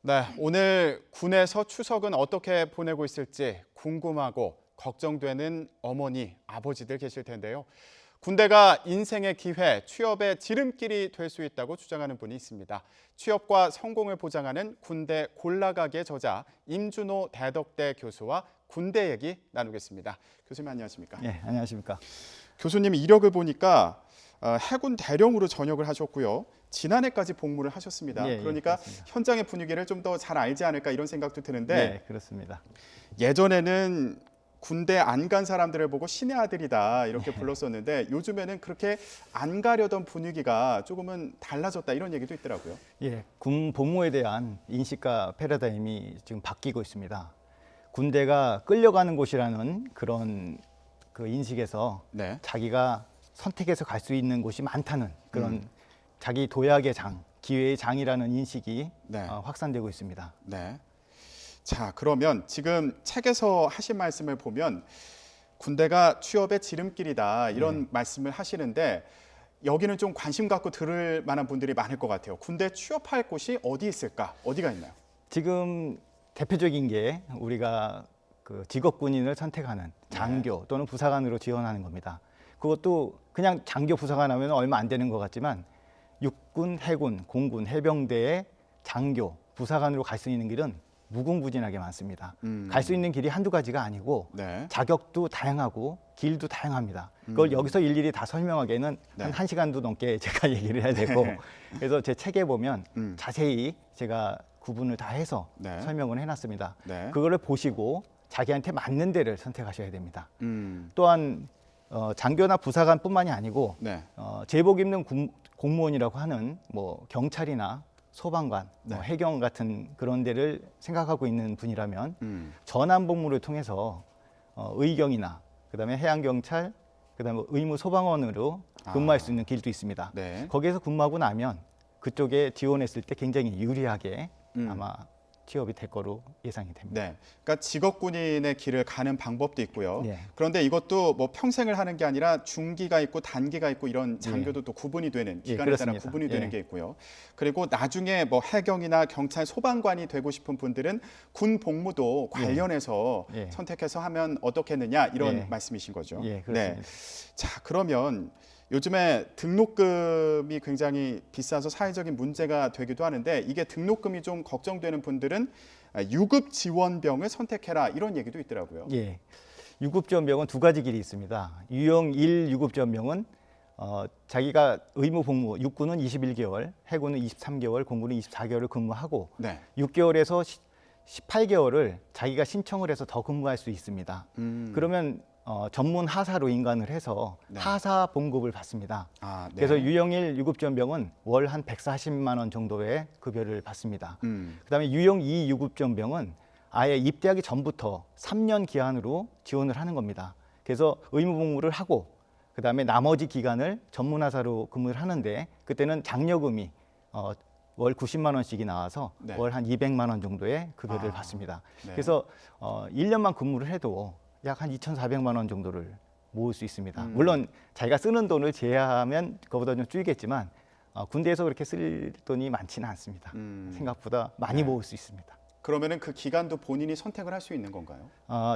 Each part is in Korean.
네, 오늘 군에서 추석은 어떻게 보내고 있을지 궁금하고 걱정되는 어머니, 아버지들 계실 텐데요. 군대가 인생의 기회, 취업의 지름길이 될 수 있다고 주장하는 분이 있습니다. 취업과 성공을 보장하는 군대 골라가기의 저자 임준호 대덕대 교수와 군대 얘기 나누겠습니다. 교수님 안녕하십니까? 네, 안녕하십니까? 교수님 이력을 보니까 해군 대령으로 전역을 하셨고요. 지난해까지 복무를 하셨습니다. 예, 그러니까 그렇습니다. 현장의 분위기를 좀 더 잘 알지 않을까 이런 생각도 드는데 네, 그렇습니다. 예전에는 군대 안 간 사람들을 보고 신의 아들이다 이렇게 불렀었는데 요즘에는 그렇게 안 가려던 분위기가 조금은 달라졌다 이런 얘기도 있더라고요. 예, 군 복무에 대한 인식과 패러다임이 지금 바뀌고 있습니다. 군대가 끌려가는 곳이라는 그런 그 인식에서 네. 자기가 선택해서 갈 수 있는 곳이 많다는 그런 자기 도약의 장, 기회의 장이라는 인식이 네. 확산되고 있습니다. 네. 자, 그러면 지금 책에서 하신 말씀을 보면 군대가 취업의 지름길이다 이런 말씀을 하시는데 여기는 좀 관심 갖고 들을 만한 분들이 많을 것 같아요. 군대 취업할 곳이 어디 있을까? 어디가 있나요? 지금 대표적인 게 우리가 그 직업 군인을 선택하는 장교 또는 부사관으로 지원하는 겁니다. 그것도 그냥 장교 부사관 하면 얼마 안 되는 것 같지만 육군, 해군, 공군, 해병대의 장교, 부사관으로 갈 수 있는 길은 무궁무진하게 많습니다. 갈 수 있는 길이 한두 가지가 아니고 네. 자격도 다양하고 길도 다양합니다. 그걸 여기서 일일이 다 설명하기에는 네. 한 1시간도 넘게 제가 얘기를 해야 되고 그래서 제 책에 보면 음. 자세히 제가 구분을 다 해서 네. 설명을 해놨습니다. 네. 그거를 보시고 자기한테 맞는 데를 선택하셔야 됩니다. 음. 또한 장교나 부사관뿐만이 아니고 네. 제복 입는 공무원이라고 하는 뭐 경찰이나 소방관, 네. 해경 같은 그런 데를 생각하고 있는 분이라면 음. 전환 복무를 통해서 의경이나 그다음에 해양경찰, 그다음에 의무 소방원으로 근무할 수 있는 길도 있습니다. 네. 거기에서 근무하고 나면 그쪽에 지원했을 때 굉장히 유리하게 아마 취업이 될 거로 예상이 됩니다. 네. 그러니까 직업군인의 길을 가는 방법도 있고요. 네. 그런데 이것도 뭐 평생을 하는 게 아니라 중기가 있고 단기가 있고 이런 장교도 또 구분이 되는 기간에 따라 그렇습니다. 구분이 되는 예. 게 있고요. 그리고 나중에 뭐 해경이나 경찰 소방관이 되고 싶은 분들은 군 복무도 관련해서 예. 선택해서 하면 어떻겠느냐 이런 예. 말씀이신 거죠. 예, 그렇습니다. 자, 그러면 요즘에 등록금이 굉장히 비싸서 사회적인 문제가 되기도 하는데 이게 등록금이 좀 걱정되는 분들은 유급 지원병을 선택해라 이런 얘기도 있더라고요. 예. 유급지원병은 두 가지 길이 있습니다. 유형 1 유급지원병은 자기가 의무 복무, 육군은 21개월, 해군은 23개월, 공군은 24개월을 근무하고 네. 6개월에서 18개월을 자기가 신청을 해서 더 근무할 수 있습니다. 그러면 전문 하사로 인간을 해서 네. 하사 봉급을 받습니다. 아, 네. 그래서 유형 1 유급지원병은 월 한 140만 원 정도의 급여를 받습니다. 그다음에 유형 2 유급지원병은 아예 입대하기 전부터 3년 기한으로 지원을 하는 겁니다. 그래서 의무 복무를 하고 그다음에 나머지 기간을 전문하사로 근무를 하는데 그때는 장려금이 월 90만 원씩이 나와서 네. 월 한 200만 원 정도의 급여를 받습니다. 네. 그래서 1년만 근무를 해도 약 한 2,400만 원 정도를 모을 수 있습니다. 물론 자기가 쓰는 돈을 제외하면 그거보다 좀 줄겠지만 군대에서 그렇게 쓸 돈이 많지는 않습니다. 생각보다 많이 모을 수 있습니다. 그러면은 그 기간도 본인이 선택을 할 수 있는 건가요?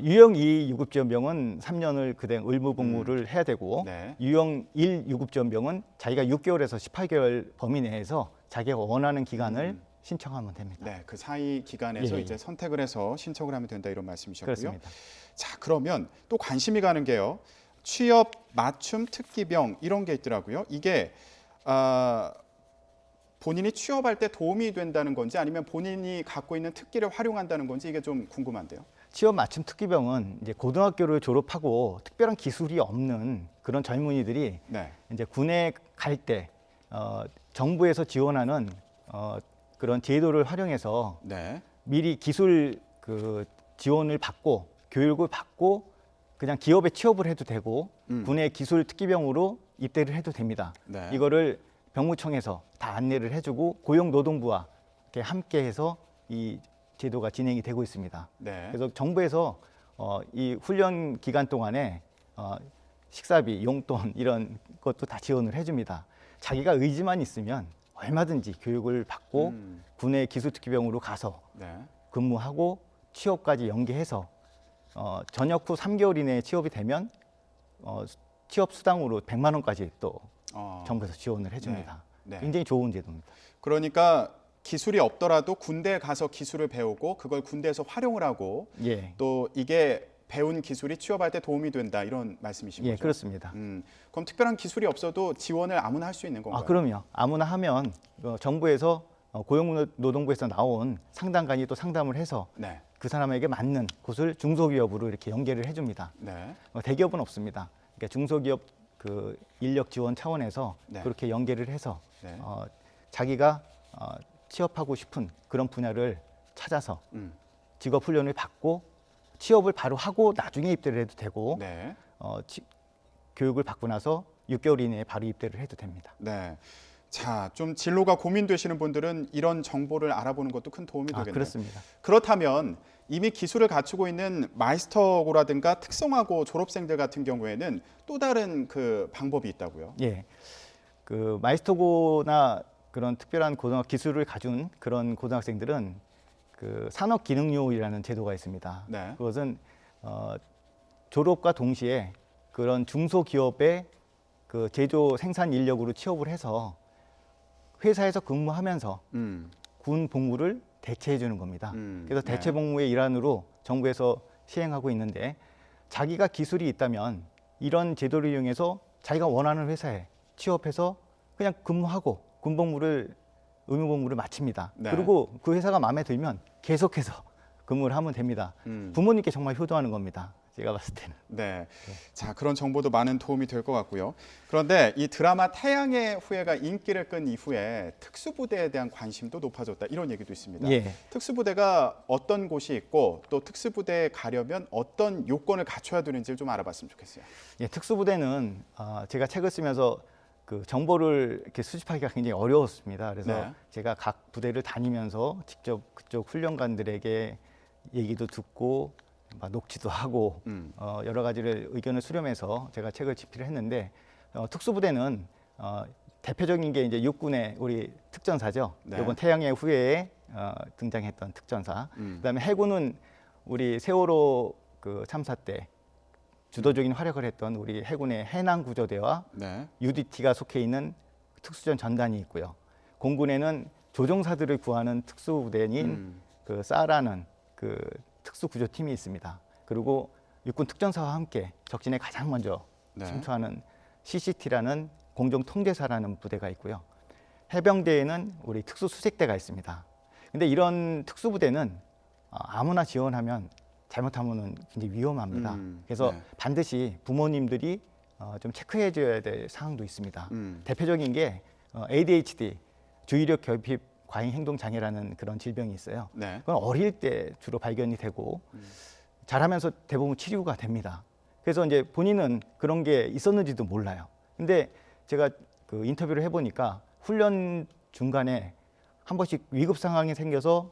유형 2 유급지원병은 3년을 그대로 의무 복무를 해야 되고 네. 유형 1 유급지원병은 자기가 6개월에서 18개월 범위 내에서 자기가 원하는 기간을 신청하면 됩니다. 네, 그 사이 기간에서 예, 예. 이제 선택을 해서 신청을 하면 된다 이런 말씀이셨고요. 그렇습니다. 자, 그러면 또 관심이 가는 게요. 취업 맞춤 특기병 이런 게 있더라고요. 이게 본인이 취업할 때 도움이 된다는 건지 아니면 본인이 갖고 있는 특기를 활용한다는 건지 이게 좀 궁금한데요. 취업 맞춤 특기병은 이제 고등학교를 졸업하고 특별한 기술이 없는 그런 젊은이들이 네. 이제 군에 갈 때 정부에서 지원하는 그런 제도를 활용해서 네. 미리 기술 그 지원을 받고 교육을 받고 그냥 기업에 취업을 해도 되고 군의 기술 특기병으로 입대를 해도 됩니다. 네. 이거를 병무청에서 다 안내를 해주고 고용노동부와 이렇게 함께해서 이 제도가 진행이 되고 있습니다. 네. 그래서 정부에서 이 훈련 기간 동안에 식사비, 용돈 이런 것도 다 지원을 해줍니다. 자기가 의지만 있으면 얼마든지 교육을 받고 군의 기술특기병으로 가서 네. 근무하고 취업까지 연계해서 전역 후 3개월 이내에 취업이 되면 취업 수당으로 100만 원까지 또 정부에서 지원을 해줍니다. 네. 네. 굉장히 좋은 제도입니다. 그러니까 기술이 없더라도 군대에 가서 기술을 배우고 그걸 군대에서 활용을 하고 예, 또 이게 배운 기술이 취업할 때 도움이 된다 이런 말씀이신 예, 거죠? 그렇습니다. 그럼 특별한 기술이 없어도 지원을 아무나 할 수 있는 건가요? 그럼요. 아무나 하면 정부에서 고용노동부에서 나온 상담관이 또 상담을 해서 네. 그 사람에게 맞는 곳을 중소기업으로 이렇게 연계를 해줍니다. 네. 대기업은 없습니다. 그러니까 중소기업 그 인력 지원 차원에서 네. 그렇게 연계를 해서 네. 자기가 취업하고 싶은 그런 분야를 찾아서 직업 훈련을 받고 취업을 바로 하고 나중에 입대를 해도 되고 네. 교육을 받고 나서 6개월 이내에 바로 입대를 해도 됩니다. 네. 자, 좀 진로가 고민되시는 분들은 이런 정보를 알아보는 것도 큰 도움이 되겠네요. 그렇습니다. 그렇다면 이미 기술을 갖추고 있는 마이스터고라든가 특성화고 졸업생들 같은 경우에는 또 다른 그 방법이 있다고요? 예, 그 마이스터고나 그런 특별한 고등학 기술을 가진 그런 고등학생들은 그 산업기능요이라는 제도가 있습니다. 네. 그것은 졸업과 동시에 그런 중소기업의 그 제조 생산 인력으로 취업을 해서 회사에서 근무하면서 군 복무를 대체해 주는 겁니다. 그래서 대체 네. 복무의 일환으로 정부에서 시행하고 있는데 자기가 기술이 있다면 이런 제도를 이용해서 자기가 원하는 회사에 취업해서 그냥 근무하고 군 복무를 의무 복무를 마칩니다. 네. 그리고 그 회사가 마음에 들면 계속해서 근무를 하면 됩니다. 부모님께 정말 효도하는 겁니다. 제가 봤을 때는. 네. 자, 그런 정보도 많은 도움이 될 것 같고요. 그런데 이 드라마 태양의 후예가 인기를 끈 이후에 특수부대에 대한 관심도 높아졌다. 이런 얘기도 있습니다. 예. 특수부대가 어떤 곳이 있고 또 특수부대에 가려면 어떤 요건을 갖춰야 되는지 좀 알아봤으면 좋겠어요. 예, 특수부대는 제가 책을 쓰면서 그 정보를 이렇게 수집하기가 굉장히 어려웠습니다. 그래서 네. 제가 각 부대를 다니면서 직접 그쪽 훈련관들에게 얘기도 듣고 막 녹취도 하고 여러 가지를 의견을 수렴해서 제가 책을 집필을 했는데 특수부대는 대표적인 게 이제 육군의 우리 특전사죠. 네. 이번 태양의 후예에 등장했던 특전사. 그다음에 해군은 우리 세월호 그 참사 때 주도적인 활약을 했던 우리 해군의 해남구조대와 네. UDT가 속해 있는 특수전 전단이 있고요. 공군에는 조종사들을 구하는 특수부대인 그 사라는 그 특수구조팀이 있습니다. 그리고 육군 특전사와 함께 적진에 가장 먼저 네. 침투하는 CCT라는 공정통제사라는 부대가 있고요. 해병대에는 우리 특수수색대가 있습니다. 근데 이런 특수부대는 아무나 지원하면 잘못하면 굉장히 위험합니다. 그래서 네. 반드시 부모님들이 좀 체크해줘야 될 사항도 있습니다. 대표적인 게 ADHD, 주의력 결핍 과잉 행동 장애라는 그런 질병이 있어요. 네. 그건 어릴 때 주로 발견이 되고 자라면서 대부분 치료가 됩니다. 그래서 이제 본인은 그런 게 있었는지도 몰라요. 근데 제가 그 인터뷰를 해보니까 훈련 중간에 한 번씩 위급 상황이 생겨서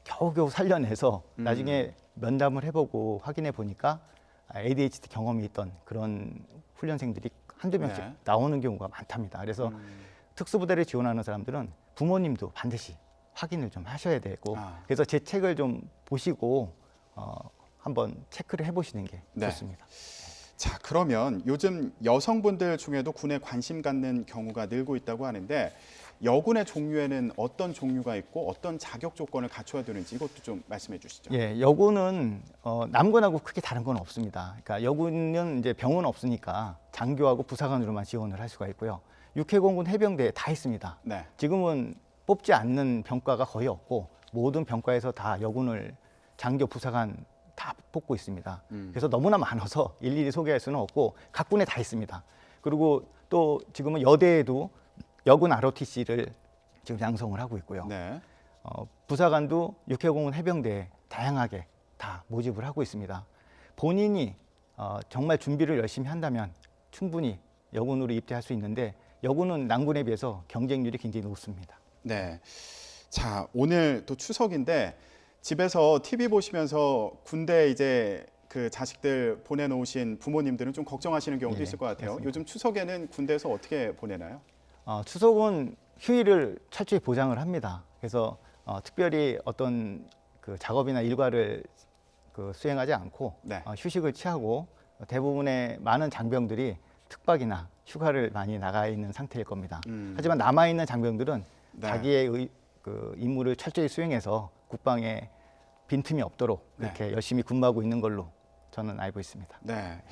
겨우겨우 살려내서 나중에 면담을 해보고 확인해 보니까 ADHD 경험이 있던 그런 훈련생들이 한두 명씩 네. 나오는 경우가 많답니다. 그래서 특수부대를 지원하는 사람들은 부모님도 반드시 확인을 좀 하셔야 되고 그래서 제 책을 좀 보시고 한번 체크를 해보시는 게 네. 좋습니다. 자, 그러면 요즘 여성분들 중에도 군에 관심 갖는 경우가 늘고 있다고 하는데 여군의 종류에는 어떤 종류가 있고 어떤 자격 조건을 갖춰야 되는지 이것도 좀 말씀해 주시죠. 예, 여군은 남군하고 크게 다른 건 없습니다. 그러니까 여군은 이제 병은 없으니까 장교하고 부사관으로만 지원을 할 수가 있고요. 육해공군 해병대에 다 있습니다. 네. 지금은 뽑지 않는 병과가 거의 없고 모든 병과에서 다 여군을 장교, 부사관 다 뽑고 있습니다. 그래서 너무나 많아서 일일이 소개할 수는 없고 각 군에 다 있습니다. 그리고 또 지금은 여대에도 여군 ROTC를 지금 양성을 하고 있고요. 네. 부사관도 육해공군 해병대에 다양하게 다 모집을 하고 있습니다. 본인이 정말 준비를 열심히 한다면 충분히 여군으로 입대할 수 있는데 여군은 남군에 비해서 경쟁률이 굉장히 높습니다. 네. 자, 오늘 또 추석인데 집에서 TV 보시면서 군대 이제 그 자식들 보내놓으신 부모님들은 좀 걱정하시는 경우도 예, 있을 것 같아요. 맞습니다. 요즘 추석에는 군대에서 어떻게 보내나요? 추석은 휴일을 철저히 보장을 합니다. 그래서 특별히 어떤 그 작업이나 일과를 수행하지 않고 네. 휴식을 취하고 대부분의 많은 장병들이 특박이나 휴가를 많이 나가 있는 상태일 겁니다. 하지만 남아 있는 장병들은 네. 자기의 임무를 철저히 수행해서 국방에 빈틈이 없도록 네. 그렇게 열심히 근무하고 있는 걸로 저는 알고 있습니다. 네.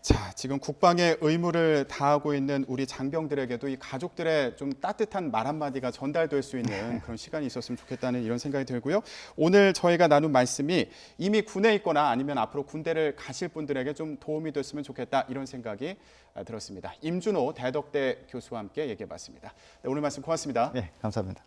자, 지금 국방의 의무를 다하고 있는 우리 장병들에게도 이 가족들의 좀 따뜻한 말 한마디가 전달될 수 있는 그런 시간이 있었으면 좋겠다는 이런 생각이 들고요. 오늘 저희가 나눈 말씀이 이미 군에 있거나 아니면 앞으로 군대를 가실 분들에게 좀 도움이 됐으면 좋겠다 이런 생각이 들었습니다. 임준호 대덕대 교수와 함께 얘기해봤습니다. 네, 오늘 말씀 고맙습니다. 네, 감사합니다.